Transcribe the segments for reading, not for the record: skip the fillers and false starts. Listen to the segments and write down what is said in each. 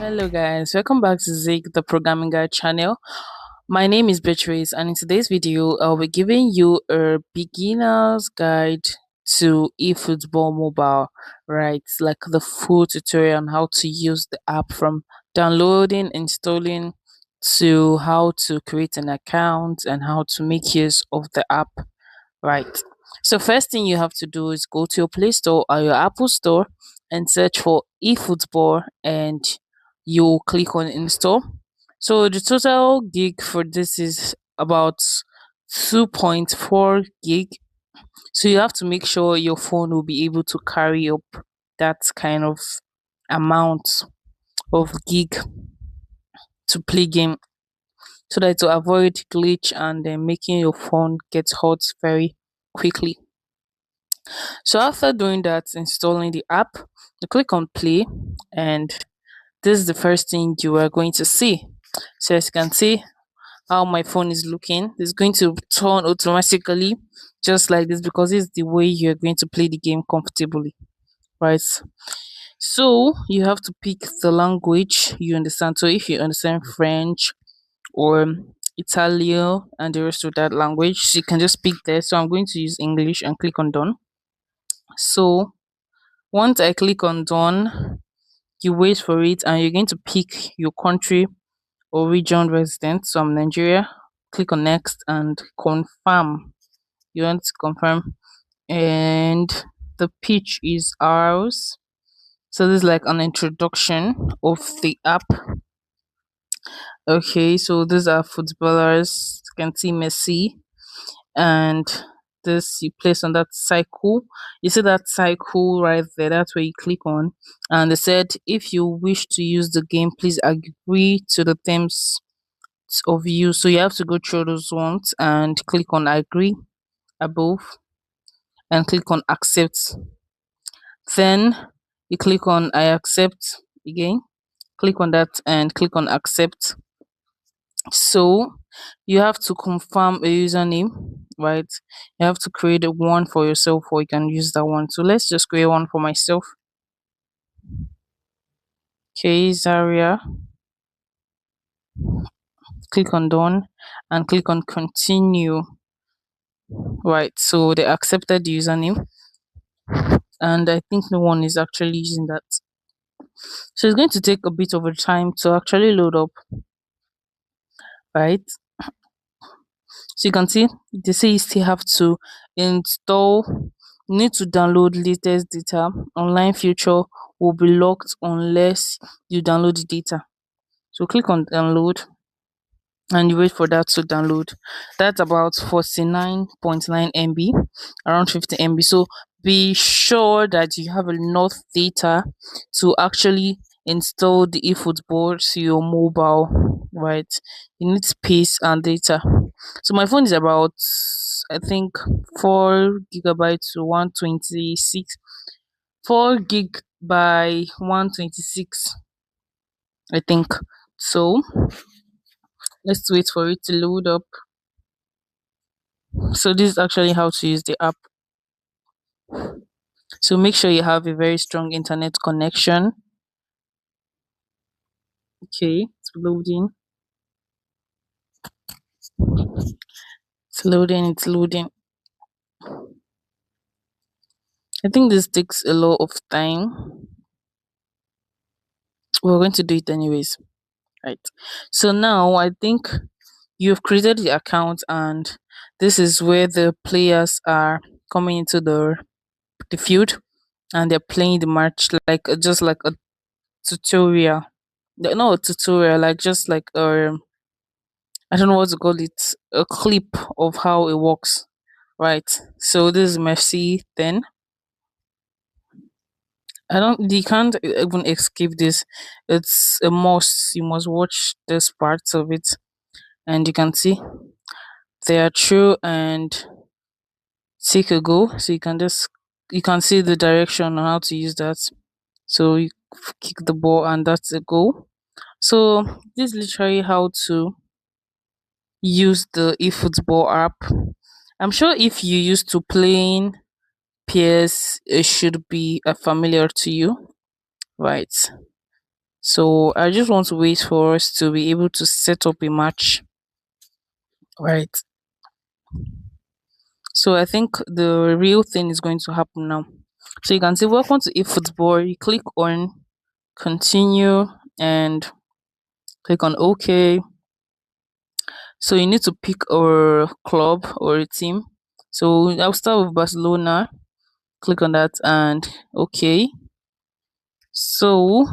Hello guys, welcome back to Zig the Programming Guide channel. My name is Beatrice and in today's video I'll be giving you a beginner's guide to eFootball mobile, right? Like the full tutorial on how to use the app from downloading, installing to how to create an account and how to make use of the app, right? So first thing you have to do is go to your Play Store or your Apple Store and search for eFootball and you click on install. So the total gig for this is about 2.4 gig. So you have to make sure your phone will be able to carry up that kind of amount of gig to play game so that to avoid glitch and then making your phone get hot very quickly. So after doing that, installing the app, you click on play and this is the first thing you are going to see. So as you can see how my phone is looking, it's going to turn automatically just like this because it's the way you're going to play the game comfortably, right? So you have to pick the language you understand. So if you understand French or Italian and the rest of that language, so you can just pick there. So I'm going to use English and click on done. So once I click on done, you wait for it and you're going to pick your country or region resident. So I'm Nigeria. Click on next and confirm. You want to confirm, and the pitch is ours. So this is like an introduction of the app. Okay, so these are footballers. You can see Messi, and this you place on that cycle. You see that cycle right there, that's where you click on, and they said if you wish to use the game, please agree to the terms of use. So you have to go through those ones and click on agree above and click on accept. Then you click on I accept again, click on that and click on accept. So you have to confirm a username, right? You have to create a one for yourself or you can use that one. So let's just create one for myself. Okay, Zaria. Click on done and click on continue. Right, so they accepted the username and I think no one is actually using that. So it's going to take a bit of a time to actually load up, right? So you can see they say you still have to install, you need to download latest data. Online feature will be locked unless you download the data. So click on download and you wait for that to download. That's about 49.9 MB, around 50 MB. So be sure that you have enough data to actually install the eFootball to your mobile, right? You need space and data. So my phone is about, I think, 4 gigabytes to 126, 4 gig by 126, I think. So let's wait for it to load up. So this is actually how to use the app. So make sure you have a very strong internet connection. Okay, it's loading. It's loading, it's loading. I think this takes a lot of time. We're going to do it anyways, right? So now I think you've created the account and this is where the players are coming into the field and they're playing the match like just like a tutorial. No, a tutorial, like just like I don't know what to call it, a clip of how it works, right? So this is Messi. Then I don't, you can't even escape this. It's a must. You must watch this parts of it, and you can see they are true and take a go. So you can see the direction on how to use that. So you kick the ball and that's a goal. So this is literally how to use the eFootball app. I'm sure if you used to playing PS, it should be familiar to you, right? So I just want to wait for us to be able to set up a match. Right. So I think the real thing is going to happen now. So you can say welcome to eFootball. You click on continue and click on OK. So you need to pick a club or a team. So I'll start with Barcelona. Click on that and OK. So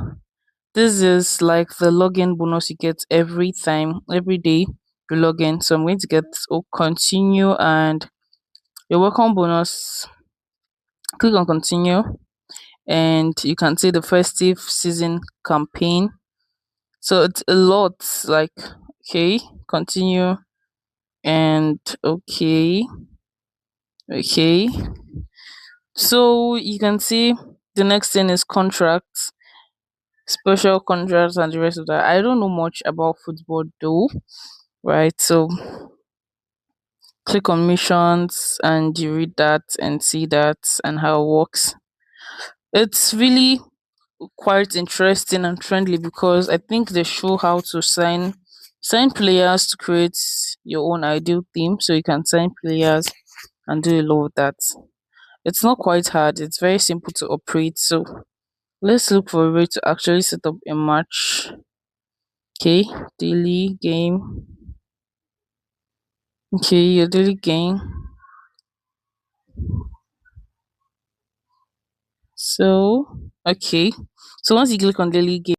this is like the login bonus you get every time, every day you log in. So I'm going to get continue and your welcome bonus. Click on continue and you can see the festive season campaign. So it's a lot, like okay, continue and okay, okay. So you can see the next thing is contracts, special contracts, and the rest of that. I don't know much about football though, right? So click on missions and you read that and see that and how it works. It's really quite interesting and friendly because I think they show how to sign players to create your own ideal team. So you can sign players and do a lot of that. It's not quite hard, it's very simple to operate. So let's look for a way to actually set up a match. Okay, daily game. Okay, your daily game. So okay. So once you click on daily game,